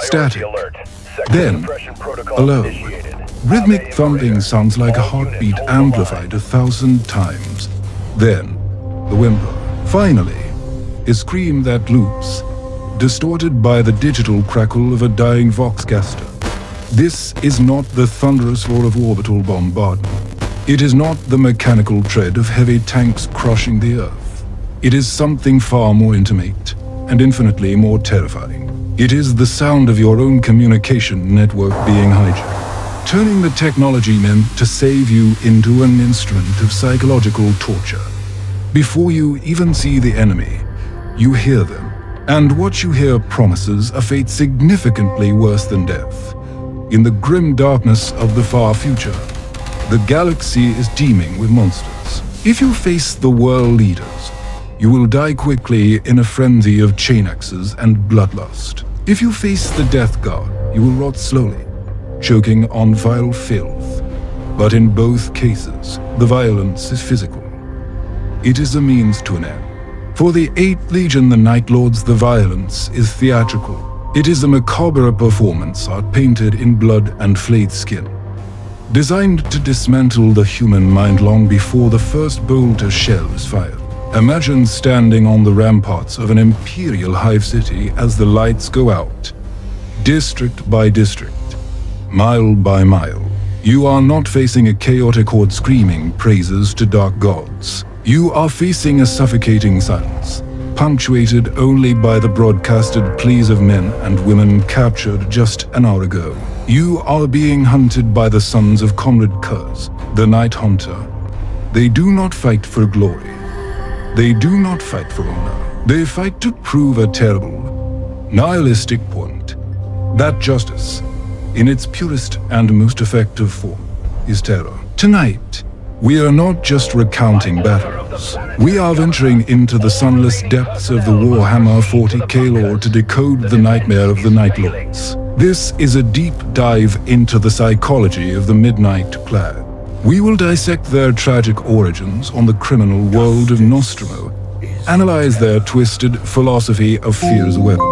static. Then, a low, rhythmic thumping sounds like a heartbeat amplified 1,000 times. Then, the whimper. Finally, a scream that loops, distorted by the digital crackle of a dying voxcaster. This is not the thunderous roar of orbital bombardment. It is not the mechanical tread of heavy tanks crushing the Earth. It is something far more intimate and infinitely more terrifying. It is the sound of your own communication network being hijacked, turning the technology meant to save you into an instrument of psychological torture. Before you even see the enemy, you hear them, and what you hear promises a fate significantly worse than death. In the grim darkness of the far future, the galaxy is teeming with monsters. If you face the world leaders, you will die quickly in a frenzy of chain axes and bloodlust. If you face the Death Guard, you will rot slowly, choking on vile filth. But in both cases, the violence is physical. It is a means to an end. For the 8th Legion, the Night Lords, the violence is theatrical. It is a macabre performance art painted in blood and flayed skin, designed to dismantle the human mind long before the first bolt or shell is fired. Imagine standing on the ramparts of an imperial hive city as the lights go out, district by district, mile by mile. You are not facing a chaotic horde screaming praises to dark gods. You are facing a suffocating silence, punctuated only by the broadcasted pleas of men and women captured just an hour ago. You are being hunted by the sons of Konrad Curze, the Night Hunter. They do not fight for glory. They do not fight for honor. They fight to prove a terrible, nihilistic point, that justice, in its purest and most effective form, is terror. Tonight, we are not just recounting battles. We are venturing into the sunless depths of the Warhammer 40K lore to decode the nightmare of the Night Lords. This is a deep dive into the psychology of the Midnight Clad. We will dissect their tragic origins on the criminal world of Nostramo, analyze their twisted philosophy of fear as a weapon,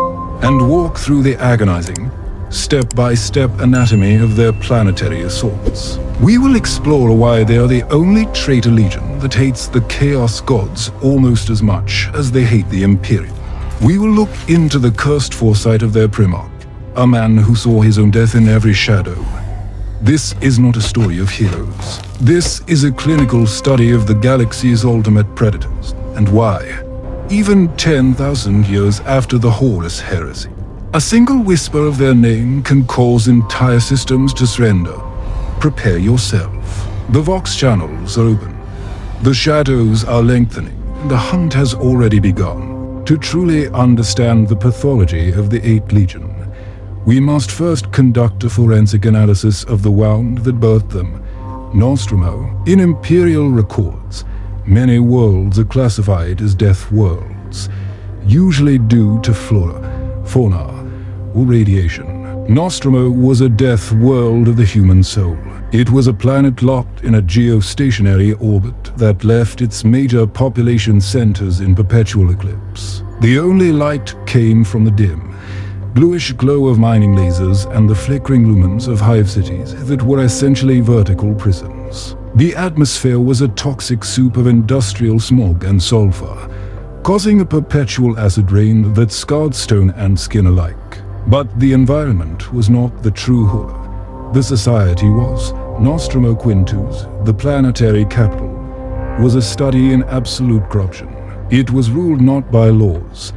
and walk through the agonizing, step-by-step anatomy of their planetary assaults. We will explore why they are the only traitor legion that hates the Chaos Gods almost as much as they hate the Imperium. We will look into the cursed foresight of their Primarch, a man who saw his own death in every shadow. This is not a story of heroes. This is a clinical study of the galaxy's ultimate predators, and why, even 10,000 years after the Horus heresy, a single whisper of their name can cause entire systems to surrender. Prepare yourself. The Vox channels are open. The shadows are lengthening, and the hunt has already begun. To truly understand the pathology of the 8th Legion, we must first conduct a forensic analysis of the wound that birthed them. Nostramo. In Imperial records, many worlds are classified as death worlds, usually due to flora, fauna, or radiation. Nostramo was a death world of the human soul. It was a planet locked in a geostationary orbit that left its major population centers in perpetual eclipse. The only light came from the dim, bluish glow of mining lasers and the flickering lumens of hive cities that were essentially vertical prisons. The atmosphere was a toxic soup of industrial smog and sulfur, causing a perpetual acid rain that scarred stone and skin alike. But the environment was not the true horror. The society was. Nostramo Quintus, the planetary capital, was a study in absolute corruption. It was ruled not by laws,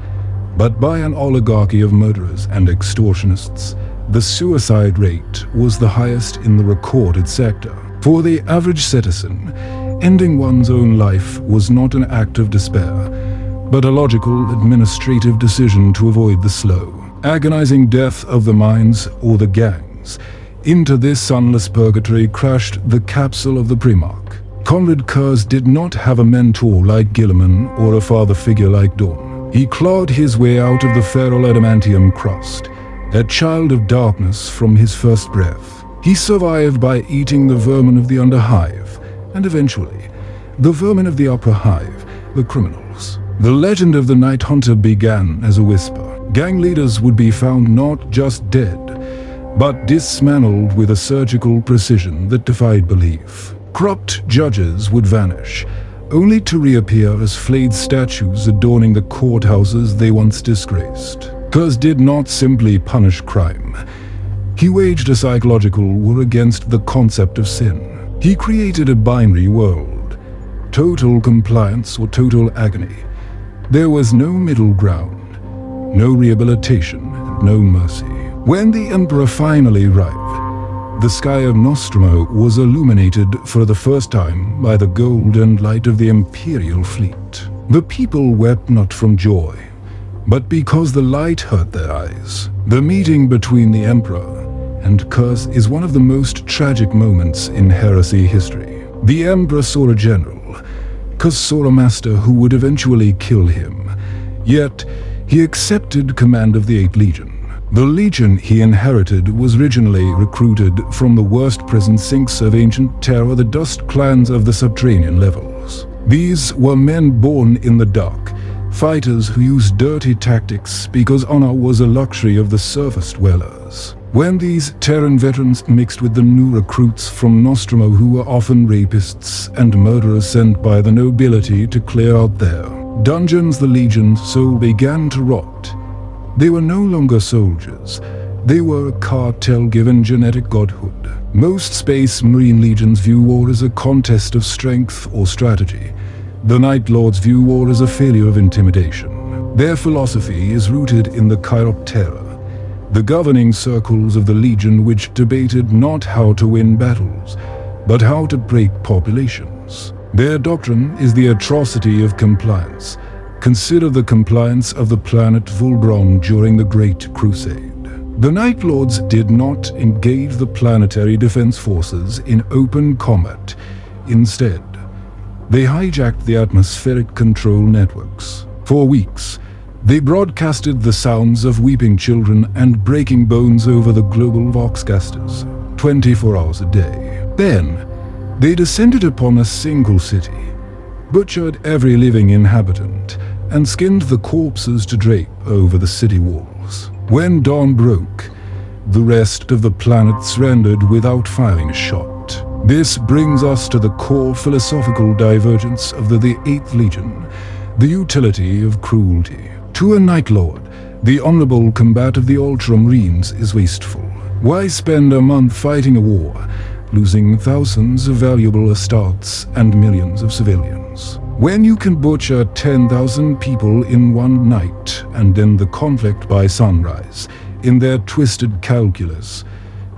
but by an oligarchy of murderers and extortionists. The suicide rate was the highest in the recorded sector. For the average citizen, ending one's own life was not an act of despair, but a logical administrative decision to avoid the slow, agonizing death of the minds or the gangs. Into this sunless purgatory crashed the capsule of the Primarch. Konrad Curze did not have a mentor like Gilliman or a father figure like Dawn. He clawed his way out of the feral adamantium crust, a child of darkness from his first breath. He survived by eating the vermin of the underhive, and eventually, the vermin of the upper hive, the criminals. The legend of the Night Hunter began as a whisper. Gang leaders would be found not just dead, but dismantled with a surgical precision that defied belief. Corrupt judges would vanish, only to reappear as flayed statues adorning the courthouses they once disgraced. Curze did not simply punish crime. He waged a psychological war against the concept of sin. He created a binary world: total compliance or total agony. There was no middle ground, no rehabilitation, and no mercy. When the Emperor finally arrived, the sky of Nostramo was illuminated for the first time by the gold and light of the Imperial fleet. The people wept not from joy, but because the light hurt their eyes. The meeting between the Emperor and Curze is one of the most tragic moments in heresy history. The Emperor saw a general, Curze saw a master who would eventually kill him, yet he accepted command of the 8th Legion. The legion he inherited was originally recruited from the worst prison sinks of ancient terror, the dust clans of the subterranean levels. These were men born in the dark, fighters who used dirty tactics because honor was a luxury of the surface dwellers. When these Terran veterans mixed with the new recruits from Nostramo, who were often rapists and murderers sent by the nobility to clear out their dungeons, the Legion's soul began to rot. They were no longer soldiers. They were a cartel given genetic godhood. Most Space Marine legions view war as a contest of strength or strategy. The Night Lords view war as a failure of intimidation. Their philosophy is rooted in the Chiroptera, the governing circles of the Legion, which debated not how to win battles, but how to break populations. Their doctrine is the atrocity of compliance. Consider the compliance of the planet Vulgron during the Great Crusade. The Night Lords did not engage the planetary defense forces in open combat. Instead, they hijacked the atmospheric control networks. For weeks, they broadcasted the sounds of weeping children and breaking bones over the global voxcasters, 24 hours a day. Then, they descended upon a single city, butchered every living inhabitant, and skinned the corpses to drape over the city walls. When dawn broke, the rest of the planet surrendered without firing a shot. This brings us to the core philosophical divergence of the 8th Legion, the utility of cruelty. To a Night Lord, the honorable combat of the Ultramarines is wasteful. Why spend a month fighting a war, losing thousands of valuable estates and millions of civilians, when you can butcher 10,000 people in one night and end the conflict by sunrise? In their twisted calculus,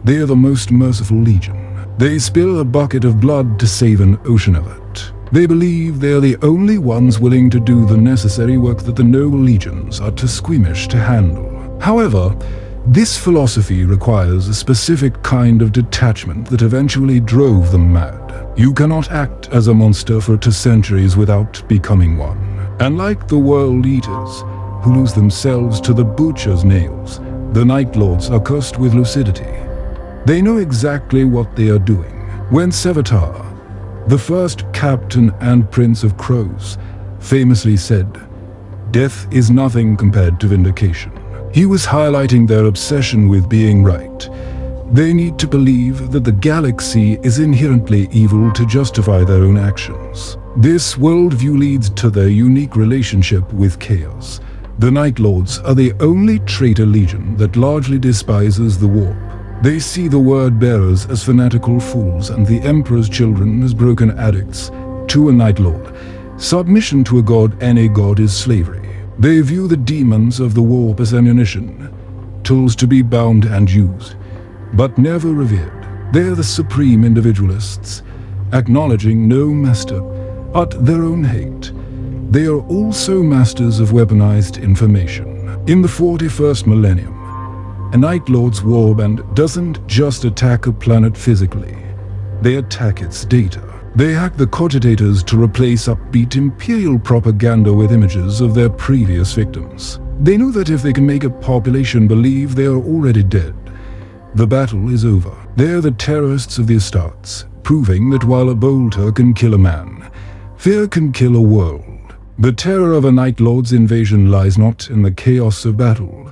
they are the most merciful legion. They spill a bucket of blood to save an ocean of it. They believe they are the only ones willing to do the necessary work that the noble legions are too squeamish to handle. However, this philosophy requires a specific kind of detachment that eventually drove them mad. You cannot act as a monster for 2 centuries without becoming one. And like the world eaters, who lose themselves to the butcher's nails, the Night Lords are cursed with lucidity. They know exactly what they are doing. When Sevatar, the first captain and prince of crows, famously said, "Death is nothing compared to vindication," he was highlighting their obsession with being right. They need to believe that the galaxy is inherently evil to justify their own actions. This worldview leads to their unique relationship with chaos. The Night Lords are the only traitor legion that largely despises the warp. They see the word-bearers as fanatical fools and the Emperor's children as broken addicts. To a Night Lord, submission to a god, any god, is slavery. They view the demons of the warp as ammunition, tools to be bound and used, but never revered. They are the supreme individualists, acknowledging no master but their own hate. They are also masters of weaponized information. In the 41st millennium, a Night Lord's warband doesn't just attack a planet physically. They attack its data. They hack the cogitators to replace upbeat Imperial propaganda with images of their previous victims. They know that if they can make a population believe they are already dead, the battle is over. They are the terrorists of the estates, proving that while a bolter can kill a man, fear can kill a world. The terror of a Night Lord's invasion lies not in the chaos of battle,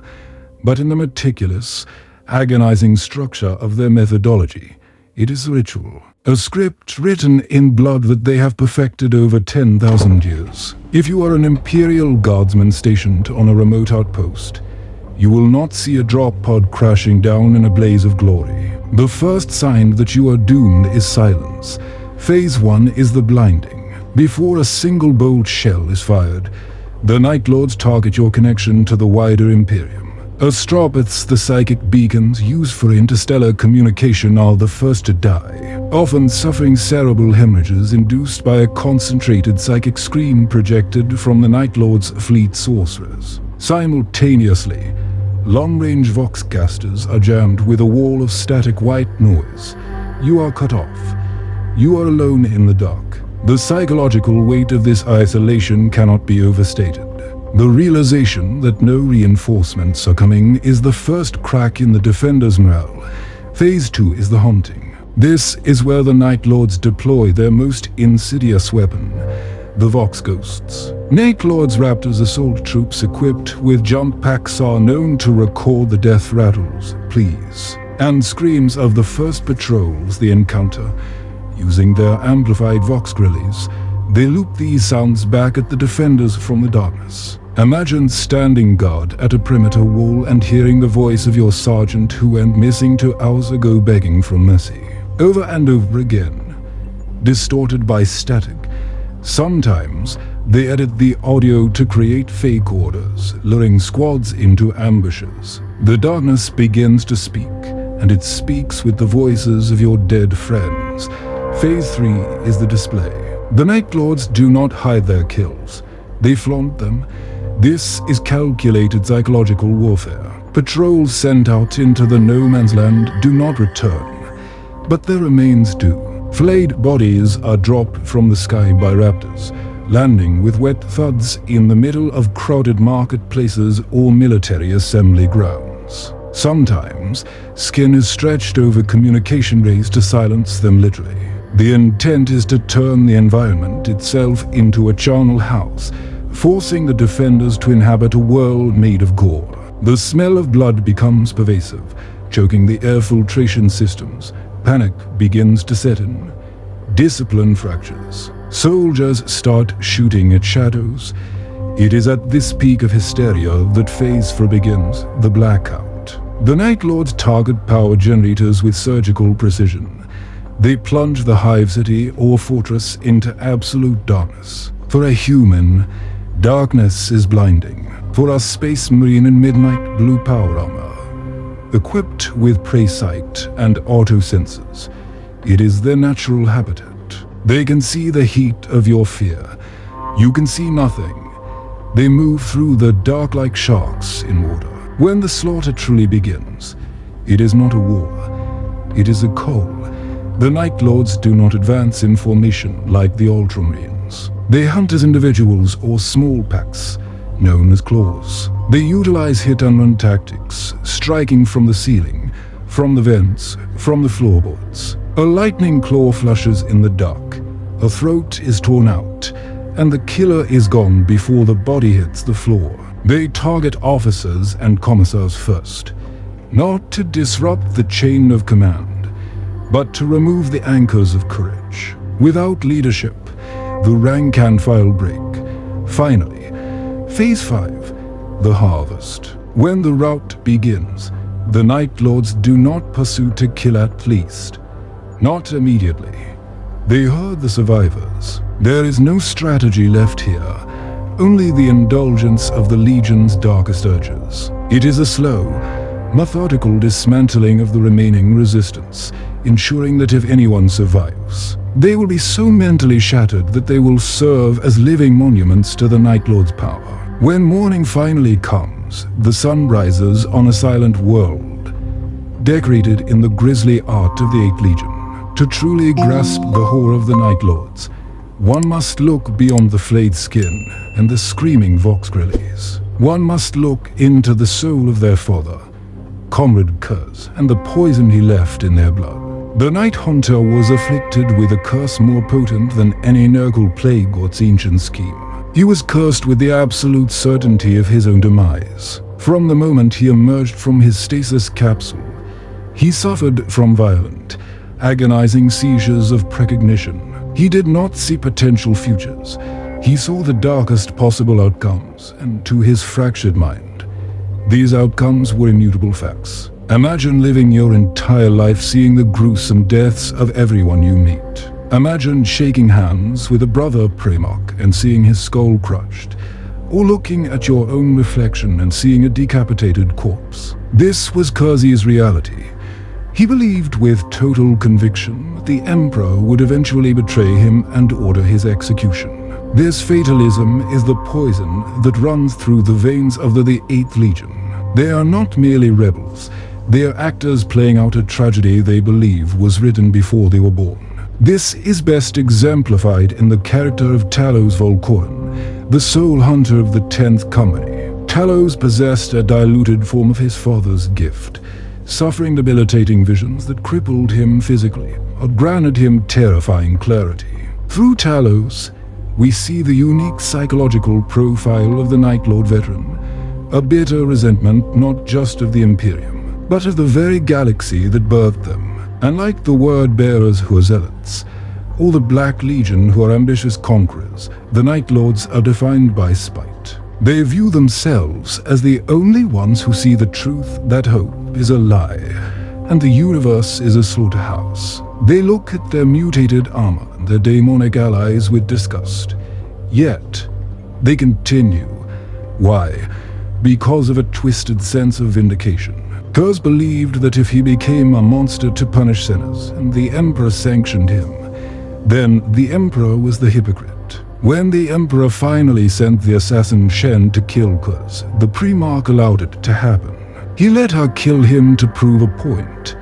but in the meticulous, agonizing structure of their methodology. It is ritual, a script written in blood that they have perfected over 10,000 years. If you are an Imperial Guardsman stationed on a remote outpost, you will not see a drop pod crashing down in a blaze of glory. The first sign that you are doomed is silence. Phase 1 is the blinding. Before a single bolt shell is fired, the Night Lords target your connection to the wider Imperium. Astropaths, the psychic beacons used for interstellar communication, are the first to die, often suffering cerebral hemorrhages induced by a concentrated psychic scream projected from the Night Lord's fleet sorcerers. Simultaneously, long-range voxcasters are jammed with a wall of static white noise. You are cut off. You are alone in the dark. The psychological weight of this isolation cannot be overstated. The realization that no reinforcements are coming is the first crack in the Defender's morale. Phase 2 is the haunting. This is where the Night Lords deploy their most insidious weapon, the Vox Ghosts. Night Lords Raptors assault troops equipped with jump packs are known to record the death rattles, pleas, and screams of the first patrols they encounter. Using their amplified Vox grillies, they loop these sounds back at the defenders from the darkness. Imagine standing guard at a perimeter wall and hearing the voice of your sergeant who went missing 2 hours ago begging for mercy. Over and over again, distorted by static. Sometimes they edit the audio to create fake orders, luring squads into ambushes. The darkness begins to speak, and it speaks with the voices of your dead friends. Phase 3 is the display. The Night Lords do not hide their kills. They flaunt them. This is calculated psychological warfare. Patrols sent out into the no man's land do not return, but their remains do. Flayed bodies are dropped from the sky by raptors, landing with wet thuds in the middle of crowded marketplaces or military assembly grounds. Sometimes, skin is stretched over communication rays to silence them literally. The intent is to turn the environment itself into a charnel house, forcing the defenders to inhabit a world made of gore. The smell of blood becomes pervasive, choking the air filtration systems. Panic begins to set in. Discipline fractures. Soldiers start shooting at shadows. It is at this peak of hysteria that Phase 4 begins, the blackout. The Night Lords target power generators with surgical precision. They plunge the hive city or fortress into absolute darkness. For a human, darkness is blinding. For a space marine in midnight blue power armor, equipped with prey sight and auto sensors, it is their natural habitat. They can see the heat of your fear. You can see nothing. They move through the dark like sharks in water. When the slaughter truly begins, it is not a war. It is a call. The Night Lords do not advance in formation like the Ultramarines. They hunt as individuals or small packs, known as claws. They utilize hit-and-run tactics, striking from the ceiling, from the vents, from the floorboards. A lightning claw flashes in the dark, a throat is torn out, and the killer is gone before the body hits the floor. They target officers and commissars first, not to disrupt the chain of command, but to remove the anchors of courage. Without leadership, the rank and file break. Finally, Phase 5, the harvest. When the rout begins, the Night Lords do not pursue to kill at least. Not immediately. They herd the survivors. There is no strategy left here, only the indulgence of the Legion's darkest urges. It is a slow, methodical dismantling of the remaining resistance, ensuring that if anyone survives, they will be so mentally shattered that they will serve as living monuments to the Night Lord's power. When morning finally comes, the sun rises on a silent world, decorated in the grisly art of the 8th Legion. To truly grasp the horror of the Night Lords, one must look beyond the flayed skin and the screaming Vox grillies. One must look into the soul of their father, Konrad Curze, and the poison he left in their blood. The Night Hunter was afflicted with a curse more potent than any Nurgle plague or its ancient scheme. He was cursed with the absolute certainty of his own demise. From the moment he emerged from his stasis capsule, he suffered from violent, agonizing seizures of precognition. He did not see potential futures. He saw the darkest possible outcomes, and to his fractured mind, these outcomes were immutable facts. Imagine living your entire life seeing the gruesome deaths of everyone you meet. Imagine shaking hands with a brother Premok and seeing his skull crushed, or looking at your own reflection and seeing a decapitated corpse. This was Curze's reality. He believed with total conviction that the Emperor would eventually betray him and order his execution. This fatalism is the poison that runs through the veins of the 8th Legion. They are not merely rebels, they are actors playing out a tragedy they believe was written before they were born. This is best exemplified in the character of Talos Volkoran, the soul hunter of the 10th Company. Talos possessed a diluted form of his father's gift, suffering debilitating visions that crippled him physically, or granted him terrifying clarity. Through Talos, we see the unique psychological profile of the Night Lord veteran, a bitter resentment not just of the Imperium, but of the very galaxy that birthed them. And like the word-bearers who are zealots, or the Black Legion who are ambitious conquerors, the Night Lords are defined by spite. They view themselves as the only ones who see the truth that hope is a lie, and the universe is a slaughterhouse. They look at their mutated armor and their demonic allies with disgust. Yet, they continue. Why? Because of a twisted sense of vindication. Curze believed that if he became a monster to punish sinners, and the Emperor sanctioned him, then the Emperor was the hypocrite. When the Emperor finally sent the assassin Shen to kill Curze, the Primarch allowed it to happen. He let her kill him to prove a point.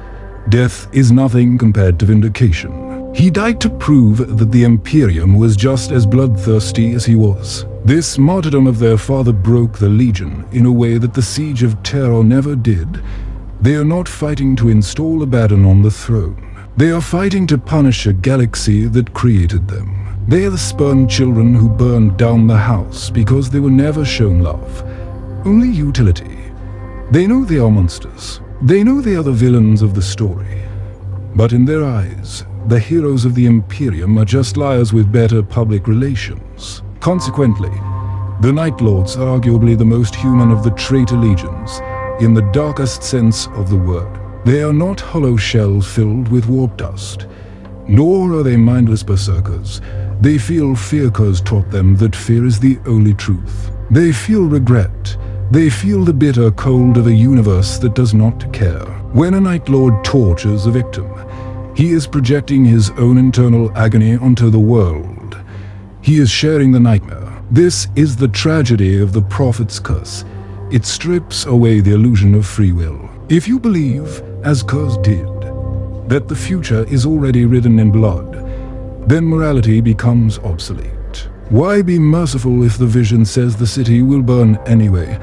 Death is nothing compared to vindication. He died to prove that the Imperium was just as bloodthirsty as he was. This martyrdom of their father broke the Legion in a way that the Siege of Terror never did. They are not fighting to install Abaddon on the throne. They are fighting to punish a galaxy that created them. They are the spurned children who burned down the house because they were never shown love, only utility. They know they are monsters. They know they are the villains of the story. But in their eyes, the heroes of the Imperium are just liars with better public relations. Consequently, the Night Lords are arguably the most human of the traitor legions, in the darkest sense of the word. They are not hollow shells filled with warp dust, nor are they mindless berserkers. They feel fear Curze taught them that fear is the only truth. They feel regret. They feel the bitter cold of a universe that does not care. When a Night Lord tortures a victim, he is projecting his own internal agony onto the world. He is sharing the nightmare. This is the tragedy of the Prophet's curse. It strips away the illusion of free will. If you believe, as Curze did, that the future is already written in blood, then morality becomes obsolete. Why be merciful if the vision says the city will burn anyway?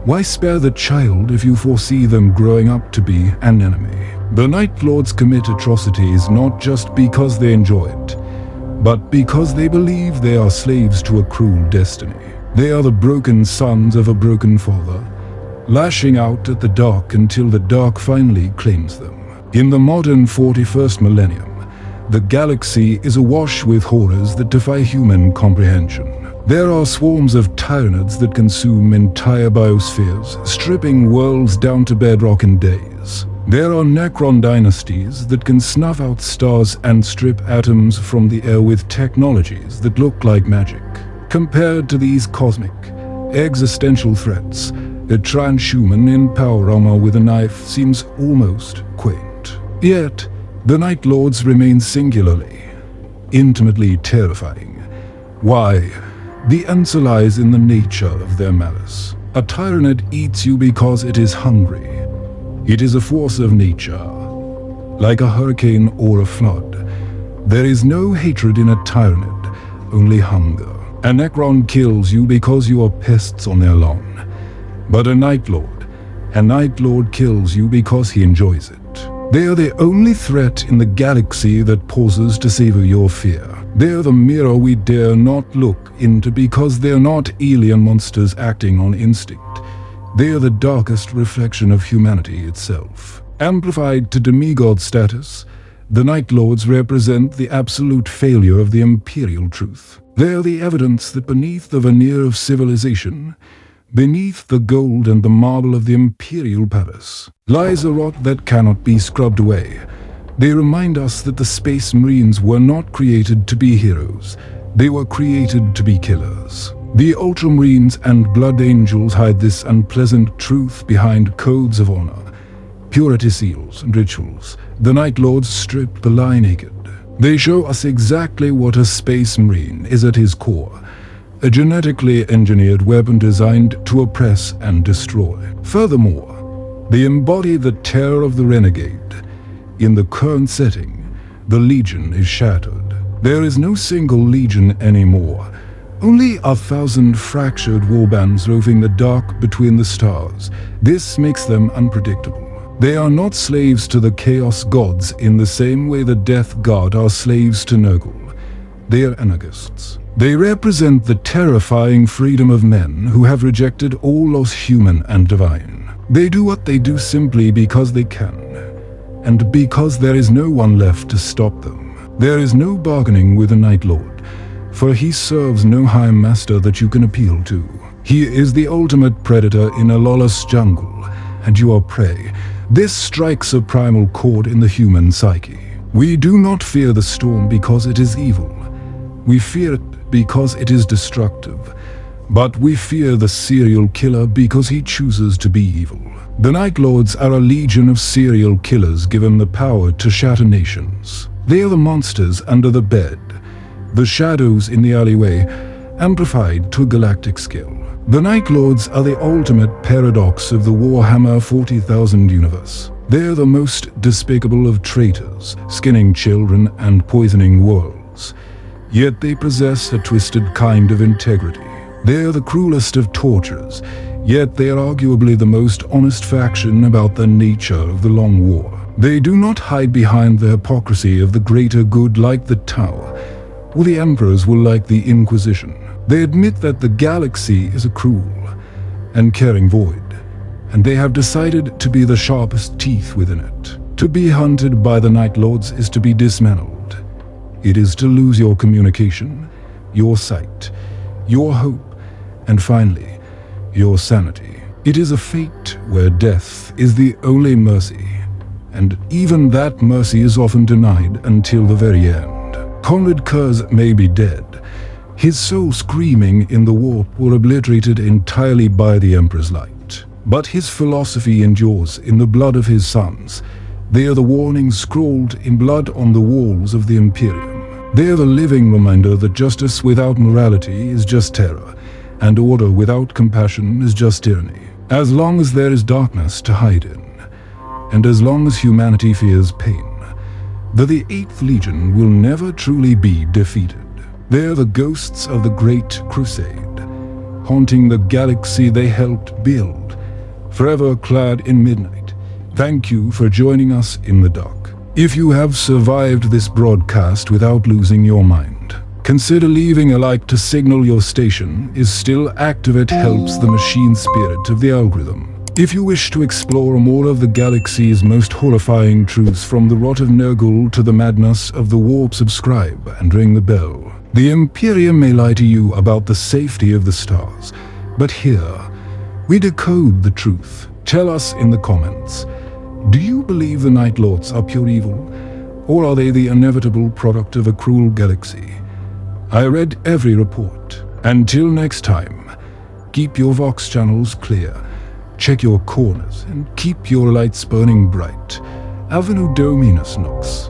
Why spare the child if you foresee them growing up to be an enemy? The Night Lords commit atrocities not just because they enjoy it, but because they believe they are slaves to a cruel destiny. They are the broken sons of a broken father, lashing out at the dark until the dark finally claims them. In the modern 41st millennium, the galaxy is awash with horrors that defy human comprehension. There are swarms of tyranids that consume entire biospheres, stripping worlds down to bedrock in days. There are Necron dynasties that can snuff out stars and strip atoms from the air with technologies that look like magic. Compared to these cosmic, existential threats, a transhuman in power armor with a knife seems almost quaint. Yet, the Night Lords remain singularly, intimately terrifying. Why? The answer lies in the nature of their malice. A tyrannid eats you because it is hungry. It is a force of nature, like a hurricane or a flood. There is no hatred in a tyrannid, only hunger. A Necron kills you because you are pests on their lawn. But a Night Lord kills you because he enjoys it. They are the only threat in the galaxy that pauses to savor your fear. They're the mirror we dare not look into because they're not alien monsters acting on instinct. They're the darkest reflection of humanity itself. Amplified to demigod status, the Night Lords represent the absolute failure of the imperial truth. They're the evidence that beneath the veneer of civilization, beneath the gold and the marble of the imperial palace, lies a rot that cannot be scrubbed away. They remind us that the Space Marines were not created to be heroes. They were created to be killers. The Ultramarines and Blood Angels hide this unpleasant truth behind codes of honor, purity seals, and rituals. The Night Lords strip the lie naked. They show us exactly what a Space Marine is at his core. A genetically engineered weapon designed to oppress and destroy. Furthermore, they embody the terror of the renegade. In the current setting, the Legion is shattered. There is no single Legion anymore. Only 1,000 fractured warbands roving the dark between the stars. This makes them unpredictable. They are not slaves to the Chaos Gods in the same way the Death Guard are slaves to Nurgle. They are anarchists. They represent the terrifying freedom of men who have rejected all loss human and divine. They do what they do simply because they can, and because there is no one left to stop them. There is no bargaining with the Night Lord, for he serves no high master that you can appeal to. He is the ultimate predator in a lawless jungle, and you are prey. This strikes a primal chord in the human psyche. We do not fear the storm because it is evil. We fear it because it is destructive. But we fear the serial killer because he chooses to be evil. The Night Lords are a legion of serial killers given the power to shatter nations. They are the monsters under the bed, the shadows in the alleyway, amplified to a galactic scale. The Night Lords are the ultimate paradox of the Warhammer 40,000 universe. They're the most despicable of traitors, skinning children and poisoning worlds. Yet they possess a twisted kind of integrity. They're the cruelest of torturers, yet they are arguably the most honest faction about the nature of the Long War. They do not hide behind the hypocrisy of the greater good like the Tower, or the Emperors will like the Inquisition. They admit that the galaxy is a cruel and caring void, and they have decided to be the sharpest teeth within it. To be hunted by the Night Lords is to be dismantled. It is to lose your communication, your sight, your hope, and finally, your sanity. It is a fate where death is the only mercy, and even that mercy is often denied until the very end. Konrad Curze may be dead, his soul screaming in the warp or obliterated entirely by the Emperor's light. But his philosophy endures in the blood of his sons. They are the warnings scrawled in blood on the walls of the Imperium. They are the living reminder that justice without morality is just terror, and order without compassion is just tyranny. As long as there is darkness to hide in, and as long as humanity fears pain, the 8th Legion will never truly be defeated. They are the ghosts of the Great Crusade, haunting the galaxy they helped build, forever clad in midnight. Thank you for joining us in the dark. If you have survived this broadcast without losing your mind, consider leaving a like to signal your station is still active. It helps the machine spirit of the algorithm. If you wish to explore more of the galaxy's most horrifying truths, from the rot of Nurgle to the madness of the warp, subscribe and ring the bell. The Imperium may lie to you about the safety of the stars, but here, we decode the truth. Tell us in the comments, do you believe the Night Lords are pure evil, or are they the inevitable product of a cruel galaxy? I read every report. Until next time, keep your Vox channels clear, check your corners, and keep your lights burning bright. Ave Dominus Nox.